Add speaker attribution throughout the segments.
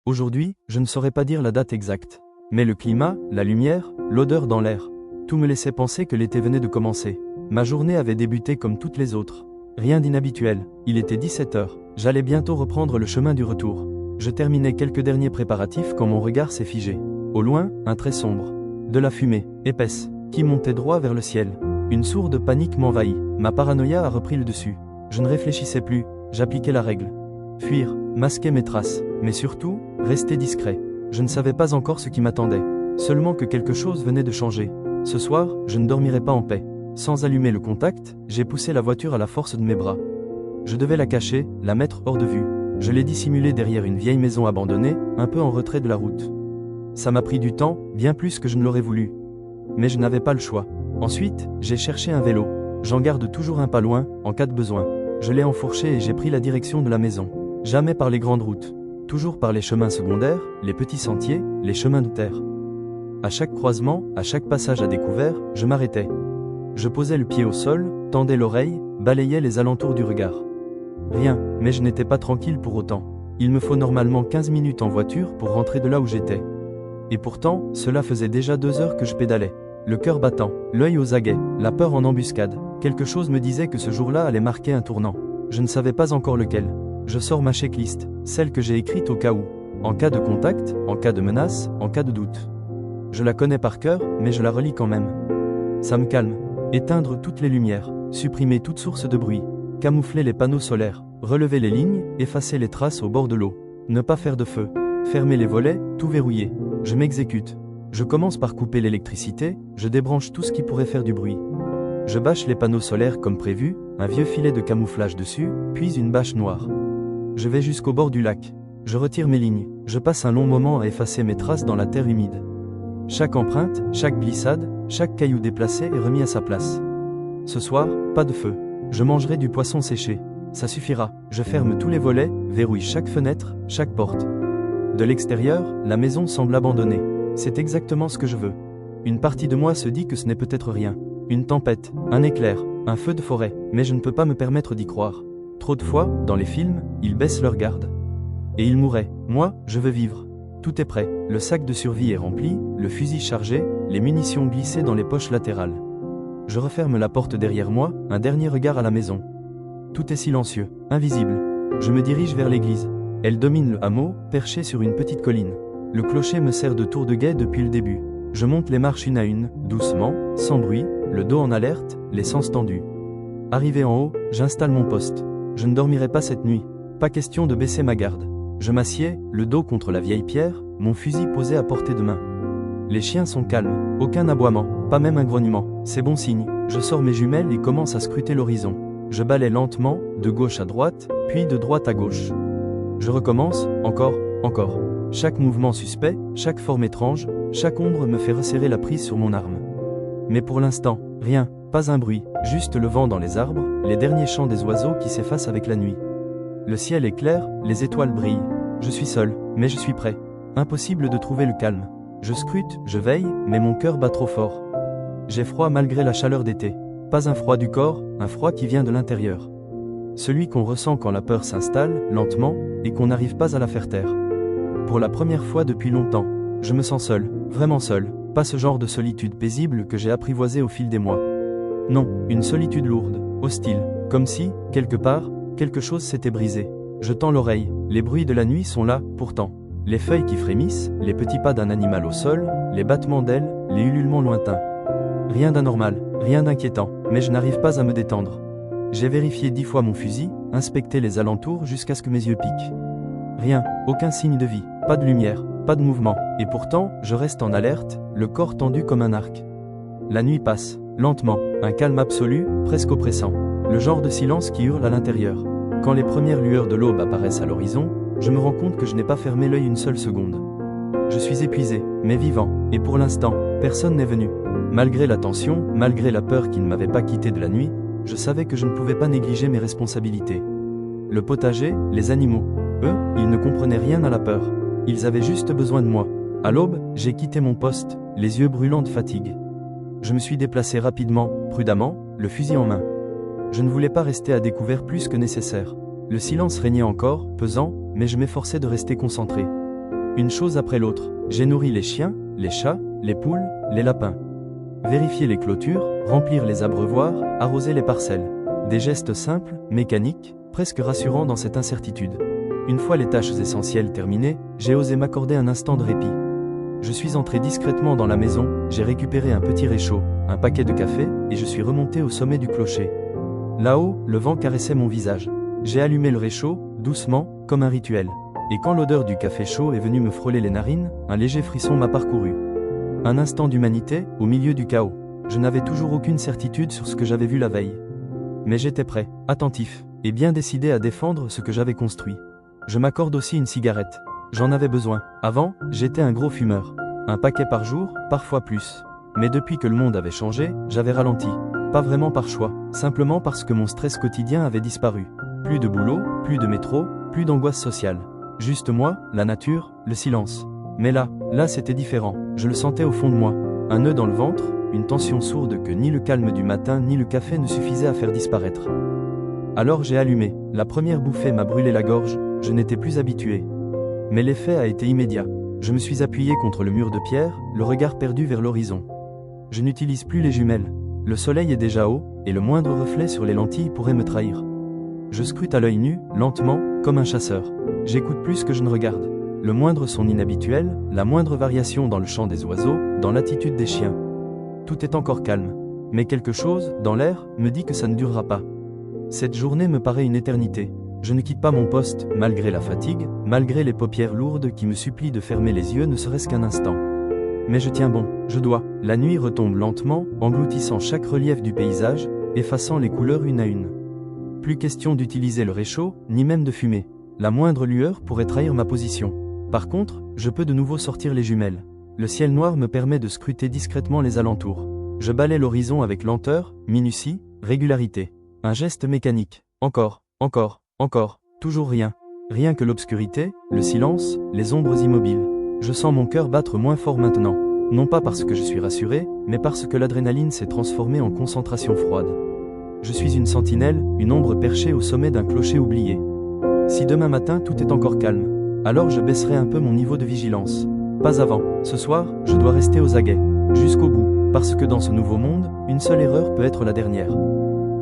Speaker 1: Aujourd'hui, je ne saurais pas dire la date exacte. Mais le climat, la lumière, l'odeur dans l'air, tout me laissait penser que l'été venait de commencer. Ma journée avait débuté comme toutes les autres. Rien d'inhabituel, il était 17 heures. J'allais bientôt reprendre le chemin du retour. Je terminais quelques derniers préparatifs quand mon regard s'est figé. Au loin, un trait sombre. De la fumée, épaisse, qui montait droit vers le ciel. Une sourde panique m'envahit. Ma paranoïa a repris le dessus. Je ne réfléchissais plus, j'appliquais la règle. Fuir, masquer mes traces, mais surtout, rester discret. Je ne savais pas encore ce qui m'attendait. Seulement que quelque chose venait de changer. Ce soir, je ne dormirai pas en paix. Sans allumer le contact, j'ai poussé la voiture à la force de mes bras. Je devais la cacher, la mettre hors de vue. Je l'ai dissimulée derrière une vieille maison abandonnée, un peu en retrait de la route. Ça m'a pris du temps, bien plus que je ne l'aurais voulu. Mais je n'avais pas le choix. Ensuite, j'ai cherché un vélo. J'en garde toujours un pas loin, en cas de besoin. Je l'ai enfourché et j'ai pris la direction de la maison. Jamais par les grandes routes. Toujours par les chemins secondaires, les petits sentiers, les chemins de terre. À chaque croisement, à chaque passage à découvert, je m'arrêtais. Je posais le pied au sol, tendais l'oreille, balayais les alentours du regard. Rien, mais je n'étais pas tranquille pour autant. Il me faut normalement 15 minutes en voiture pour rentrer de là où j'étais. Et pourtant, cela faisait déjà 2 heures que je pédalais. Le cœur battant, l'œil aux aguets, la peur en embuscade. Quelque chose me disait que ce jour-là allait marquer un tournant. Je ne savais pas encore lequel. Je sors ma checklist, celle que j'ai écrite au cas où. En cas de contact, en cas de menace, en cas de doute. Je la connais par cœur, mais je la relis quand même. Ça me calme. Éteindre toutes les lumières, supprimer toute source de bruit, camoufler les panneaux solaires, relever les lignes, effacer les traces au bord de l'eau. Ne pas faire de feu. Fermer les volets, tout verrouiller. Je m'exécute. Je commence par couper l'électricité, je débranche tout ce qui pourrait faire du bruit. Je bâche les panneaux solaires comme prévu, un vieux filet de camouflage dessus, puis une bâche noire. Je vais jusqu'au bord du lac. Je retire mes lignes. Je passe un long moment à effacer mes traces dans la terre humide. Chaque empreinte, chaque glissade, chaque caillou déplacé est remis à sa place. Ce soir, pas de feu. Je mangerai du poisson séché. Ça suffira. Je ferme tous les volets, verrouille chaque fenêtre, chaque porte. De l'extérieur, la maison semble abandonnée. C'est exactement ce que je veux. Une partie de moi se dit que ce n'est peut-être rien. Une tempête, un éclair, un feu de forêt, mais je ne peux pas me permettre d'y croire. Trop de fois, dans les films, ils baissent leur garde. Et ils mourraient. Moi, je veux vivre. Tout est prêt. Le sac de survie est rempli, le fusil chargé, les munitions glissées dans les poches latérales. Je referme la porte derrière moi, un dernier regard à la maison. Tout est silencieux, invisible. Je me dirige vers l'église. Elle domine le hameau, perchée sur une petite colline. Le clocher me sert de tour de guet depuis le début. Je monte les marches une à une, doucement, sans bruit, le dos en alerte, les sens tendus. Arrivé en haut, j'installe mon poste. Je ne dormirai pas cette nuit. Pas question de baisser ma garde. Je m'assieds, le dos contre la vieille pierre, mon fusil posé à portée de main. Les chiens sont calmes, aucun aboiement, pas même un grognement. C'est bon signe. Je sors mes jumelles et commence à scruter l'horizon. Je balaie lentement, de gauche à droite, puis de droite à gauche. Je recommence, encore. Chaque mouvement suspect, chaque forme étrange, chaque ombre me fait resserrer la prise sur mon arme. Mais pour l'instant, rien, pas un bruit, juste le vent dans les arbres, les derniers chants des oiseaux qui s'effacent avec la nuit. Le ciel est clair, les étoiles brillent. Je suis seul, mais je suis prêt. Impossible de trouver le calme. Je scrute, je veille, mais mon cœur bat trop fort. J'ai froid malgré la chaleur d'été. Pas un froid du corps, un froid qui vient de l'intérieur. Celui qu'on ressent quand la peur s'installe, lentement, et qu'on n'arrive pas à la faire taire. Pour la première fois depuis longtemps, je me sens seul, vraiment seul, pas ce genre de solitude paisible que j'ai apprivoisé au fil des mois. Non, une solitude lourde, hostile, comme si, quelque part, quelque chose s'était brisé. Je tends l'oreille, les bruits de la nuit sont là, pourtant. Les feuilles qui frémissent, les petits pas d'un animal au sol, les battements d'ailes, les ululements lointains. Rien d'anormal, rien d'inquiétant, mais je n'arrive pas à me détendre. J'ai vérifié 10 fois mon fusil, inspecté les alentours jusqu'à ce que mes yeux piquent. Rien, aucun signe de vie, pas de lumière, pas de mouvement, et pourtant, je reste en alerte, le corps tendu comme un arc. La nuit passe, lentement, un calme absolu, presque oppressant. Le genre de silence qui hurle à l'intérieur. Quand les premières lueurs de l'aube apparaissent à l'horizon, je me rends compte que je n'ai pas fermé l'œil une seule seconde. Je suis épuisé, mais vivant, et pour l'instant, personne n'est venu. Malgré la tension, malgré la peur qui ne m'avait pas quitté de la nuit, je savais que je ne pouvais pas négliger mes responsabilités. Le potager, les animaux, eux, ils ne comprenaient rien à la peur. Ils avaient juste besoin de moi. À l'aube, j'ai quitté mon poste, les yeux brûlants de fatigue. Je me suis déplacé rapidement, prudemment, le fusil en main. Je ne voulais pas rester à découvert plus que nécessaire. Le silence régnait encore, pesant, mais je m'efforçais de rester concentré. Une chose après l'autre. J'ai nourri les chiens, les chats, les poules, les lapins. Vérifier les clôtures, remplir les abreuvoirs, arroser les parcelles. Des gestes simples, mécaniques, presque rassurants dans cette incertitude. Une fois les tâches essentielles terminées, j'ai osé m'accorder un instant de répit. Je suis entré discrètement dans la maison, j'ai récupéré un petit réchaud, un paquet de café, et je suis remonté au sommet du clocher. Là-haut, le vent caressait mon visage. J'ai allumé le réchaud, doucement, comme un rituel. Et quand l'odeur du café chaud est venue me frôler les narines, un léger frisson m'a parcouru. Un instant d'humanité, au milieu du chaos. Je n'avais toujours aucune certitude sur ce que j'avais vu la veille. Mais j'étais prêt, attentif, et bien décidé à défendre ce que j'avais construit. Je m'accorde aussi une cigarette. J'en avais besoin. Avant, j'étais un gros fumeur. Un paquet par jour, parfois plus. Mais depuis que le monde avait changé, j'avais ralenti. Pas vraiment par choix, simplement parce que mon stress quotidien avait disparu. Plus de boulot, plus de métro, plus d'angoisse sociale. Juste moi, la nature, le silence. Mais là c'était différent. Je le sentais au fond de moi. Un nœud dans le ventre, une tension sourde que ni le calme du matin ni le café ne suffisaient à faire disparaître. Alors j'ai allumé. La première bouffée m'a brûlé la gorge, je n'étais plus habitué. Mais l'effet a été immédiat. Je me suis appuyé contre le mur de pierre, le regard perdu vers l'horizon. Je n'utilise plus les jumelles. Le soleil est déjà haut, et le moindre reflet sur les lentilles pourrait me trahir. Je scrute à l'œil nu, lentement, comme un chasseur. J'écoute plus que je ne regarde. Le moindre son inhabituel, la moindre variation dans le chant des oiseaux, dans l'attitude des chiens. Tout est encore calme. Mais quelque chose, dans l'air, me dit que ça ne durera pas. Cette journée me paraît une éternité. Je ne quitte pas mon poste, malgré la fatigue, malgré les paupières lourdes qui me supplient de fermer les yeux ne serait-ce qu'un instant. Mais je tiens bon, je dois. La nuit retombe lentement, engloutissant chaque relief du paysage, effaçant les couleurs une à une. Plus question d'utiliser le réchaud, ni même de fumer. La moindre lueur pourrait trahir ma position. Par contre, je peux de nouveau sortir les jumelles. Le ciel noir me permet de scruter discrètement les alentours. Je balaie l'horizon avec lenteur, minutie, régularité. Un geste mécanique. Encore, toujours rien. Rien que l'obscurité, le silence, les ombres immobiles. Je sens mon cœur battre moins fort maintenant. Non pas parce que je suis rassuré, mais parce que l'adrénaline s'est transformée en concentration froide. Je suis une sentinelle, une ombre perchée au sommet d'un clocher oublié. Si demain matin tout est encore calme, alors je baisserai un peu mon niveau de vigilance. Pas avant. Ce soir, je dois rester aux aguets. Jusqu'au bout. Parce que dans ce nouveau monde, une seule erreur peut être la dernière.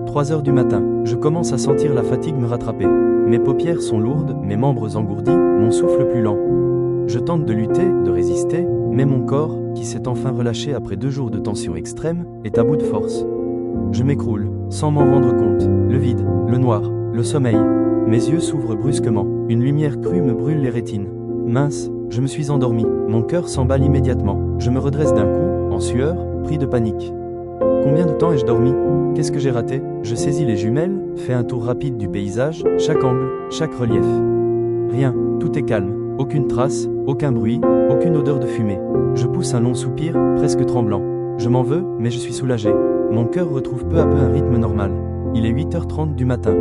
Speaker 1: 3 heures du matin, je commence à sentir la fatigue me rattraper. Mes paupières sont lourdes, mes membres engourdis, mon souffle plus lent. Je tente de lutter, de résister, mais mon corps, qui s'est enfin relâché après 2 jours de tension extrême, est à bout de force. Je m'écroule, sans m'en rendre compte. Le vide, le noir, le sommeil. Mes yeux s'ouvrent brusquement. Une lumière crue me brûle les rétines. Mince, je me suis endormi. Mon cœur s'emballe immédiatement. Je me redresse d'un coup, en sueur, pris de panique. Combien de temps ai-je dormi? Qu'est-ce que j'ai raté? Je saisis les jumelles, fais un tour rapide du paysage, chaque angle, chaque relief. Rien, tout est calme. Aucune trace, aucun bruit, aucune odeur de fumée. Je pousse un long soupir, presque tremblant. Je m'en veux, mais je suis soulagé. Mon cœur retrouve peu à peu un rythme normal. Il est 8h30 du matin.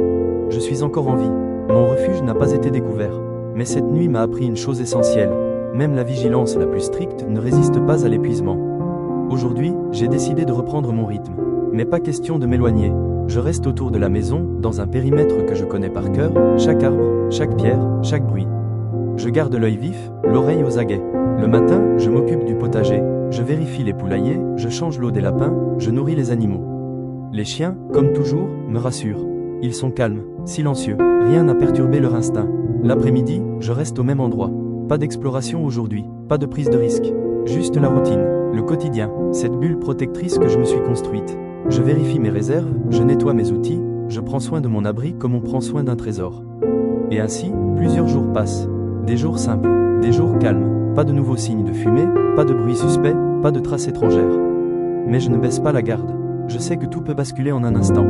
Speaker 1: Je suis encore en vie. Mon refuge n'a pas été découvert. Mais cette nuit m'a appris une chose essentielle. Même la vigilance la plus stricte ne résiste pas à l'épuisement. Aujourd'hui, j'ai décidé de reprendre mon rythme. Mais pas question de m'éloigner. Je reste autour de la maison, dans un périmètre que je connais par cœur, chaque arbre, chaque pierre, chaque bruit. Je garde l'œil vif, l'oreille aux aguets. Le matin, je m'occupe du potager, je vérifie les poulaillers, je change l'eau des lapins, je nourris les animaux. Les chiens, comme toujours, me rassurent. Ils sont calmes, silencieux, rien n'a perturbé leur instinct. L'après-midi, je reste au même endroit. Pas d'exploration aujourd'hui, pas de prise de risque. Juste la routine, le quotidien, cette bulle protectrice que je me suis construite. Je vérifie mes réserves, je nettoie mes outils, je prends soin de mon abri comme on prend soin d'un trésor. Et ainsi, plusieurs jours passent. Des jours simples, des jours calmes, pas de nouveaux signes de fumée, pas de bruit suspect, pas de traces étrangères. Mais je ne baisse pas la garde. Je sais que tout peut basculer en un instant.